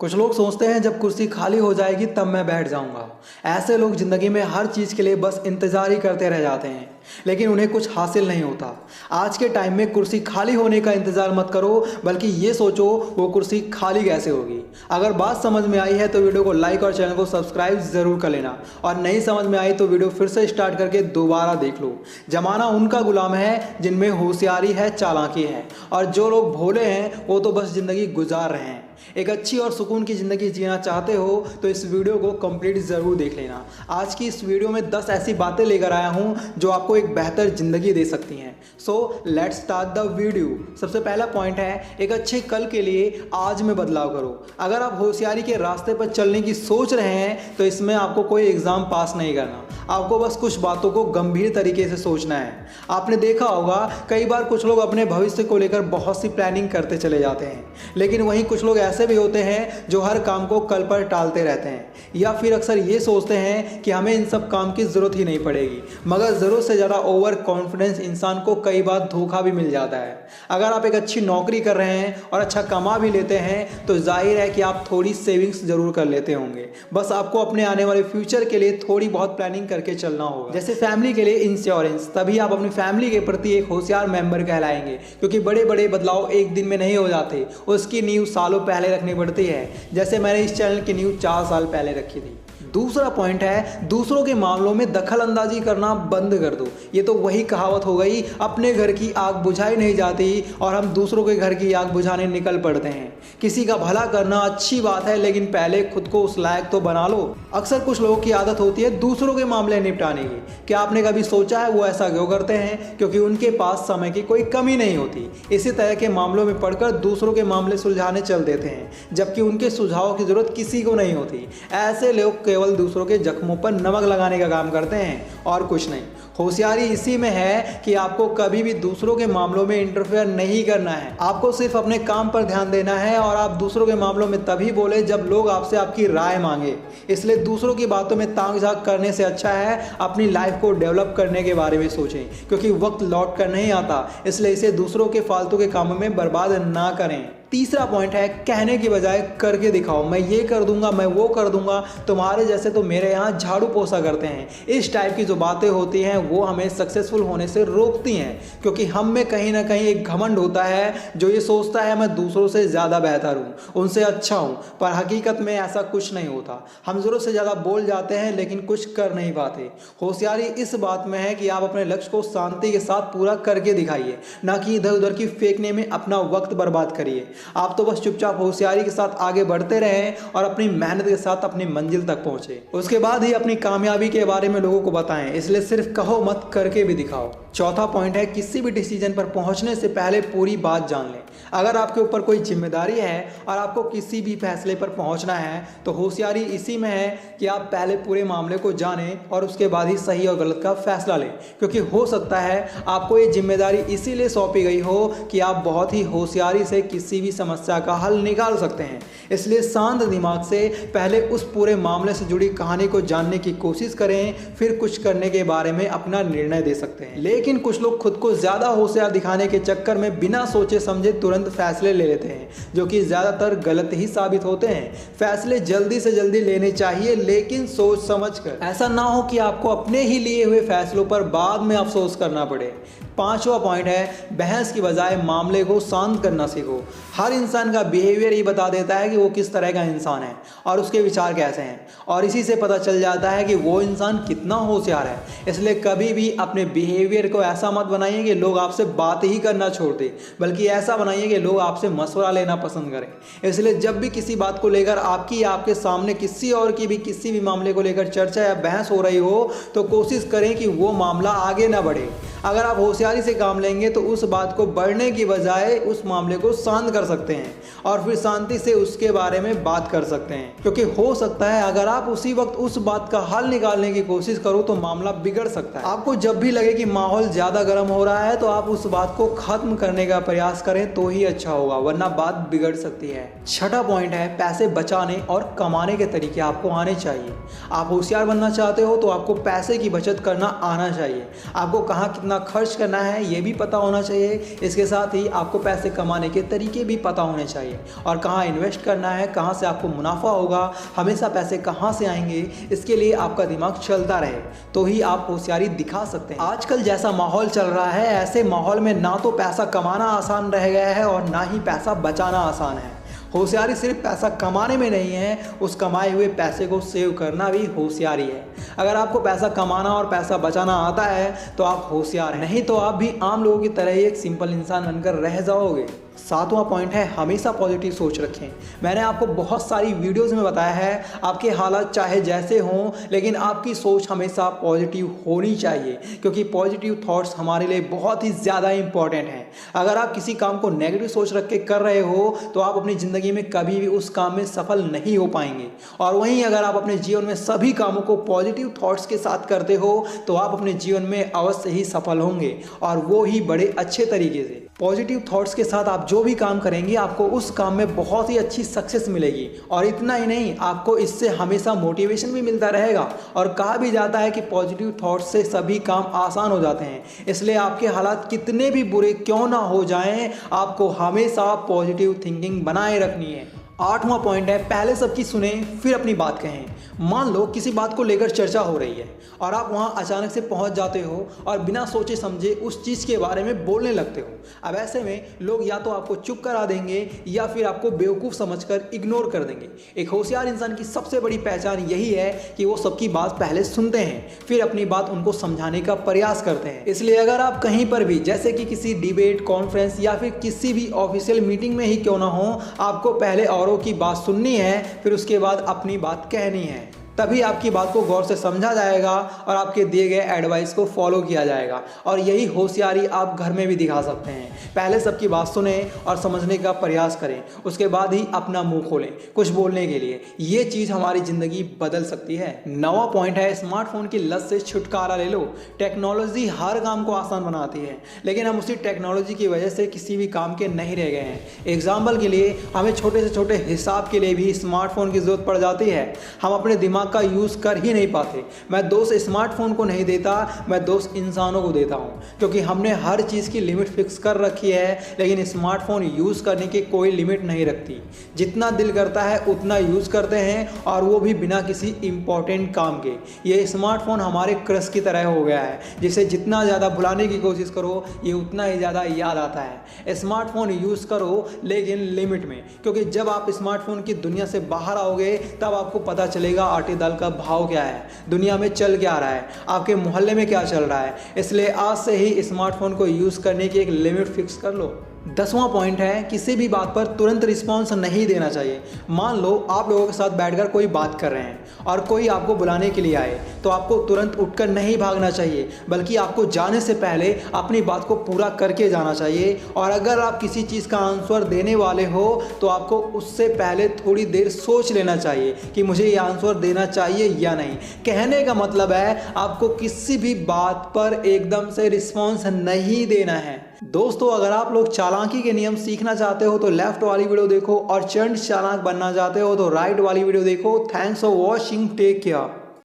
कुछ लोग सोचते हैं जब कुर्सी खाली हो जाएगी तब मैं बैठ जाऊंगा। ऐसे लोग जिंदगी में हर चीज़ के लिए बस इंतजार ही करते रह जाते हैं, लेकिन उन्हें कुछ हासिल नहीं होता। आज के टाइम में कुर्सी खाली होने का इंतजार मत करो, बल्कि ये सोचो वो कुर्सी खाली कैसे होगी। अगर बात समझ में आई है तो वीडियो को लाइक और चैनल को सब्सक्राइब जरूर कर लेना, और नहीं समझ में आई तो वीडियो फिर से स्टार्ट करके दोबारा देख लो। जमाना उनका गुलाम है जिनमें होशियारी है, चालाकी है, और जो लोग भोले हैं वो तो बस जिंदगी गुजार रहे हैं। एक अच्छी और सुकून की ज़िंदगी जीना चाहते हो तो इस वीडियो को कंप्लीट ज़रूर देख लेना। आज की इस वीडियो में 10 ऐसी बातें लेकर आया हूं जो आपको एक बेहतर ज़िंदगी दे सकती हैं। So let's start the video. सबसे पहला पॉइंट है, एक अच्छे कल के लिए आज में बदलाव करो। अगर आप होशियारी के रास्ते पर चलने की सोच रहे हैं तो इसमें आपको कोई एग्ज़ाम पास नहीं करना, आपको बस कुछ बातों को गंभीर तरीके से सोचना है। आपने देखा होगा कई बार कुछ लोग अपने भविष्य को लेकर बहुत सी प्लानिंग करते चले जाते हैं, लेकिन वहीं कुछ लोग ऐसे भी होते हैं जो हर काम को कल पर टालते रहते हैं, या फिर अक्सर ये सोचते हैं कि हमें इन सब काम की ज़रूरत ही नहीं पड़ेगी। मगर ज़रूरत से ज़्यादा ओवर कॉन्फिडेंस इंसान को कई बार धोखा भी मिल जाता है। अगर आप एक अच्छी नौकरी कर रहे हैं और अच्छा कमा भी लेते हैं तो जाहिर है कि आप थोड़ी सेविंग्स जरूर कर लेते होंगे। बस आपको अपने आने वाले फ्यूचर के लिए थोड़ी बहुत प्लानिंग करके चलना होगा। जैसे फैमिली के लिए इंश्योरेंस, तभी आप अपनी फैमिली के प्रति एक होशियार मेंबर कहलाएंगे, क्योंकि बड़े बड़े बदलाव एक दिन में नहीं हो जाते, उसकी नींव सालों पहले रखनी पड़ती है। जैसे मैंने इस चैनल की नींव 4 साल पहले रखी थी। दूसरा पॉइंट है, दूसरों के मामलों में दखल अंदाजी करना बंद कर दो। ये तो वही कहावत हो गई, अपने घर की आग बुझाई नहीं जाती और हम दूसरों के घर की आग बुझाने निकल पड़ते हैं। किसी का भला करना अच्छी बात है, लेकिन पहले खुद को उस लायक तो बना लो। अक्सर कुछ लोगों की आदत होती है दूसरों के मामले निपटाने की। क्या आपने कभी सोचा है वो ऐसा क्यों करते हैं? क्योंकि उनके पास समय की कोई कमी नहीं होती। इसी तरह के मामलों में पड़कर दूसरों के मामले सुलझाने चल देते हैं, जबकि उनके सुझाव की जरूरत किसी को नहीं होती। ऐसे लोग केवल दूसरों के जख्मों पर नमक लगाने का काम करते हैं और कुछ नहीं। होशियारी इसी में है कि आपको कभी भी दूसरों के मामलों में इंटरफेयर नहीं करना है। आपको सिर्फ अपने काम पर ध्यान देना है, और आप दूसरों के मामलों में तभी बोले जब लोग आपसे आपकी राय मांगे। इसलिए दूसरों की बातों में ताक झांक करने से अच्छा है अपनी लाइफ को डेवलप करने के बारे में सोचें, क्योंकि वक्त लौट कर नहीं आता। इसलिए इसे दूसरों के फालतू के कामों में बर्बाद ना करें। तीसरा पॉइंट है, कहने की बजाय करके दिखाओ। मैं ये कर दूंगा, मैं वो कर दूंगा, तुम्हारे जैसे तो मेरे यहाँ झाड़ू पोछा करते हैं। इस टाइप की जो बातें होती हैं वो हमें सक्सेसफुल होने से रोकती हैं, क्योंकि हम में कहीं ना कहीं एक घमंड होता है जो ये सोचता है मैं दूसरों से ज़्यादा बेहतर हूँ, उनसे अच्छा हूँ। पर हकीकत में ऐसा कुछ नहीं होता। हम ज़रूरत से ज़्यादा बोल जाते हैं लेकिन कुछ कर नहीं पाते। होशियारी इस बात में है कि आप अपने लक्ष्य को शांति के साथ पूरा करके दिखाइए, ना कि इधर उधर की फेंकने में अपना वक्त बर्बाद करिए। आप तो बस चुपचाप होशियारी के साथ आगे बढ़ते रहें और अपनी मेहनत के साथ अपनी मंजिल तक पहुंचे। उसके बाद ही अपनी कामयाबी के बारे में लोगों को बताएं। इसलिए सिर्फ कहो मत, करके भी दिखाओ। चौथा पॉइंट है, किसी भी डिसीजन पर पहुंचने से पहले पूरी बात जान लें। अगर आपके ऊपर कोई जिम्मेदारी है और आपको किसी भी फैसले पर पहुंचना है तो होशियारी इसी में है कि आप पहले पूरे मामले को जानें और उसके बाद ही सही और गलत का फैसला लें। क्योंकि हो सकता है आपको ये जिम्मेदारी इसीलिए सौंपी गई हो कि आप बहुत ही होशियारी से किसी भी समस्या का हल निकाल सकते हैं। इसलिए शांत दिमाग से पहले उस पूरे मामले से जुड़ी कहानी को जानने की कोशिश करें, फिर कुछ करने के बारे में अपना निर्णय दे सकते हैं। लेकिन कुछ लोग खुद को ज़्यादा होशियार दिखाने के चक्कर में बिना सोचे समझे तुरंत फैसले ले लेते हैं, जो कि ज़्यादातर गलत ही साबित होते हैं। फैसले जल्दी से जल्दी लेने चाहिए, लेकिन सोच समझ कर। ऐसा ना हो कि आपको अपने ही लिए हुए फैसलों पर बाद में अफसोस करना पड़े। पांचवा पॉइंट है, बहस की बजाय मामले को शांत करना सीखो। हर इंसान का बिहेवियर ही बता देता है कि वो किस तरह का इंसान है और उसके विचार कैसे हैं, और इसी से पता चल जाता है कि वो इंसान कितना होशियार है। इसलिए कभी भी अपने बिहेवियर को ऐसा मत बनाइए कि लोग आपसे बात ही करना छोड़ दें, बल्कि ऐसा बनाइए कि लोग आपसे मशवरा लेना पसंद करें। इसलिए जब भी किसी बात को लेकर आपकी या आपके सामने किसी और की भी किसी भी मामले को लेकर चर्चा या बहस हो रही हो तो कोशिश करें कि वो मामला आगे ना बढ़े। अगर आप होशियारी से काम लेंगे तो उस बात को बढ़ने की बजाय उस मामले को शांत कर सकते हैं और फिर शांति से उसके बारे में बात कर सकते हैं। क्योंकि हो सकता है अगर आप उसी वक्त उस बात का हल निकालने की कोशिश करो तो मामला बिगड़ सकता है। आपको जब भी लगे कि माहौल ज़्यादा गर्म हो रहा है तो आप उस बात को खत्म करने का प्रयास करें तो ही अच्छा होगा, वरना बात बिगड़ सकती है। छठा पॉइंट है, पैसे बचाने और कमाने के तरीके आपको आने चाहिए। आप होशियार बनना चाहते हो तो आपको पैसे की बचत करना आना चाहिए। आपको कहाँ कितना खर्च करना करना है ये भी पता होना चाहिए। इसके साथ ही आपको पैसे कमाने के तरीके भी पता होने चाहिए और कहाँ इन्वेस्ट करना है, कहाँ से आपको मुनाफा होगा, हमेशा पैसे कहाँ से आएंगे, इसके लिए आपका दिमाग चलता रहे तो ही आप होशियारी दिखा सकते हैं। आजकल जैसा माहौल चल रहा है ऐसे माहौल में ना तो पैसा कमाना आसान रह गया है और ना ही पैसा बचाना आसान है। होशियारी सिर्फ पैसा कमाने में नहीं है, उस कमाए हुए पैसे को सेव करना भी होशियारी है। अगर आपको पैसा कमाना और पैसा बचाना आता है तो आप होशियार हैं, नहीं तो आप भी आम लोगों की तरह ही एक सिंपल इंसान बनकर रह जाओगे। 7वां पॉइंट है हमेशा पॉजिटिव सोच रखें। मैंने आपको बहुत सारी वीडियोस में बताया है आपके हालात चाहे जैसे हों लेकिन आपकी सोच हमेशा पॉजिटिव होनी चाहिए, क्योंकि पॉजिटिव थॉट्स हमारे लिए बहुत ही ज़्यादा इंपॉर्टेंट हैं। अगर आप किसी काम को नेगेटिव सोच रख के कर रहे हो तो आप अपनी ज़िंदगी में कभी भी उस काम में सफल नहीं हो पाएंगे। और वहीं अगर आप अपने जीवन में सभी कामों को पॉजिटिव थॉट्स के साथ करते हो तो आप अपने जीवन में अवश्य ही सफल होंगे, और वो ही बड़े अच्छे तरीके से। पॉजिटिव थॉट्स के साथ आप जो भी काम करेंगे आपको उस काम में बहुत ही अच्छी सक्सेस मिलेगी। और इतना ही नहीं, आपको इससे हमेशा मोटिवेशन भी मिलता रहेगा। और कहा भी जाता है कि पॉजिटिव थॉट्स से सभी काम आसान हो जाते हैं। इसलिए आपके हालात कितने भी बुरे क्यों ना हो जाएं, आपको हमेशा पॉजिटिव थिंकिंग बनाए रखनी है। 8वां पॉइंट है पहले सबकी सुने फिर अपनी बात कहें। मान लो किसी बात को लेकर चर्चा हो रही है और आप वहां अचानक से पहुंच जाते हो और बिना सोचे समझे उस चीज़ के बारे में बोलने लगते हो। अब ऐसे में लोग या तो आपको चुप करा देंगे या फिर आपको बेवकूफ़ समझकर इग्नोर कर देंगे। एक होशियार इंसान की सबसे बड़ी पहचान यही है कि वो सबकी बात पहले सुनते हैं फिर अपनी बात उनको समझाने का प्रयास करते हैं। इसलिए अगर आप कहीं पर भी, जैसे कि किसी डिबेट, कॉन्फ्रेंस या फिर किसी भी ऑफिशियल मीटिंग में ही क्यों ना हो, आपको पहले औरों की बात सुननी है फिर उसके बाद अपनी बात कहनी है। तभी आपकी बात को गौर से समझा जाएगा और आपके दिए गए एडवाइस को फॉलो किया जाएगा। और यही होशियारी आप घर में भी दिखा सकते हैं। पहले सबकी बात सुने और समझने का प्रयास करें, उसके बाद ही अपना मुंह खोलें कुछ बोलने के लिए। ये चीज़ हमारी ज़िंदगी बदल सकती है। 9वां पॉइंट है स्मार्टफोन की लत से छुटकारा ले लो। टेक्नोलॉजी हर काम को आसान बनाती है लेकिन हम उसी टेक्नोलॉजी की वजह से किसी भी काम के नहीं रह गए हैं। एग्जाम्पल के लिए हमें छोटे से छोटे हिसाब के लिए भी स्मार्टफोन की ज़रूरत पड़ जाती है। हम अपने दिमाग का यूज़ कर ही नहीं पाते। मैं दोष स्मार्टफोन को नहीं देता, मैं दोष इंसानों को देता हूं, क्योंकि हमने हर चीज़ की लिमिट फिक्स कर रखी है लेकिन स्मार्टफोन यूज़ करने की कोई लिमिट नहीं रखती। जितना दिल करता है उतना यूज़ करते हैं और वो भी बिना किसी इंपॉर्टेंट काम के। ये स्मार्टफोन हमारे क्रश की तरह हो गया है, जिसे जितना ज़्यादा भुलाने की कोशिश करो ये उतना ही ज़्यादा याद आता है। स्मार्टफोन यूज़ करो लेकिन लिमिट में, क्योंकि जब आप स्मार्टफोन की दुनिया से बाहर आओगे तब आपको पता चलेगा आटे दाल का भाव क्या है, दुनिया में चल क्या रहा है, आपके मोहल्ले में क्या चल रहा है। इसलिए आज से ही स्मार्टफोन को यूज़ करने की एक लिमिट फिक्स कर लो। 10वां पॉइंट है किसी भी बात पर तुरंत रिस्पॉन्स नहीं देना चाहिए। मान लो आप लोगों के साथ बैठकर कोई बात कर रहे हैं और कोई आपको बुलाने के लिए आए तो आपको तुरंत उठकर नहीं भागना चाहिए, बल्कि आपको जाने से पहले अपनी बात को पूरा करके जाना चाहिए। और अगर आप किसी चीज़ का आंसर देने वाले हो तो आपको उससे पहले थोड़ी देर सोच लेना चाहिए कि मुझे ये आंसर देना चाहिए या नहीं। कहने का मतलब है आपको किसी भी बात पर एकदम से रिस्पॉन्स नहीं देना है। दोस्तों, अगर आप लोग चालाकी के नियम सीखना चाहते हो तो लेफ्ट वाली वीडियो देखो और चंड चालाक बनना चाहते हो तो राइट वाली वीडियो देखो। Thanks for watching, take care.